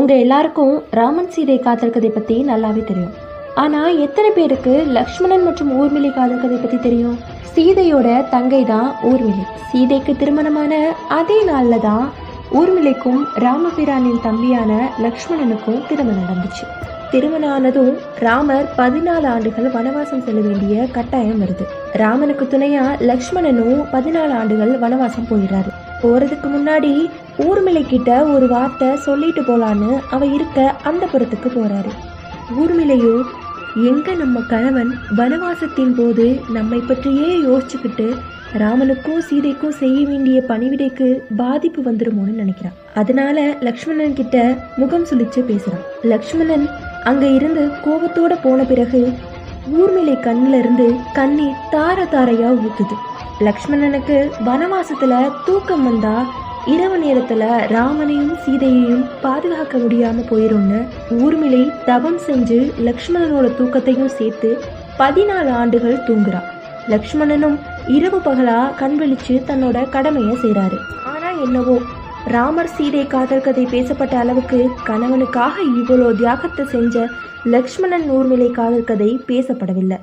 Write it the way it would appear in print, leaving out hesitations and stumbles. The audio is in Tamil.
உங்கள் எல்லாருக்கும் ராமன் சீதை காதல் கதை பற்றி நல்லாவே தெரியும். ஆனால் எத்தனை பேருக்கு லக்ஷ்மணன் மற்றும் ஊர்மிளை காதல் கதை பற்றி தெரியும்? சீதையோட தங்கை தான் ஊர்மிளை. சீதைக்கு திருமணமான அதே நாளில் தான் ஊர்மிளைக்கும் ராமபிரானின் தம்பியான லக்ஷ்மணனுக்கும் திருமணம் நடந்துச்சு. திருமணம் ஆனதும் ராமர் 14 ஆண்டுகள் வனவாசம் செல்ல வேண்டிய கட்டாயம் வருது. ராமனுக்கு துணையா லக்ஷ்மணனும் 14 ஆண்டுகள் வனவாசம் போயிடுறாரு. போறதுக்கு முன்னாடி ஊர்மிளை கிட்ட ஒரு வார்த்தை சொல்லிட்டு போலான்னு அவ இருக்க அந்த புறத்துக்கு போறாரு. ஊர்மிளையோ, எங்க நம்ம கணவன் வனவாசத்தின் போது நம்மை பற்றியே யோசிச்சுக்கிட்டு ராமனுக்கும் சீதைக்கும் செய்ய வேண்டிய பணிவிடைக்கு பாதிப்பு வந்துருமோன்னு நினைக்கிறான். அதனால லக்ஷ்மணன் கிட்ட முகம் சுளிச்சு பேசுறான். லக்ஷ்மணன் அங்க இருந்து கோபத்தோட போன பிறகு ஊர்மிளை கண்ணுல இருந்து கண்ணீர் தார தாரையா ஊத்துது. லக்ஷ்மணனுக்கு வனவாசத்துல தூக்கம் வந்தா இரவு நேரத்துல ராமனையும் சீதையையும் பாதுகாக்க முடியாம போயிரும்னு ஊர்மிளை தவம் செஞ்சு லக்ஷ்மணனோட தூக்கத்தையும் சேர்த்து 14 ஆண்டுகள் தூங்குறான். லக்ஷ்மணனும் இரவு பகலா கண் விழிச்சு தன்னோட கடமையை செய்றாரு. ஆனா என்னவோ ராமர் சீதை காதல் கதை பேசப்பட்ட அளவுக்கு கணவனுக்காக இவ்வளோ தியாகத்தை செஞ்ச லக்ஷ்மணன் ஊர்மிளை காதல் கதை பேசப்படவில்லை.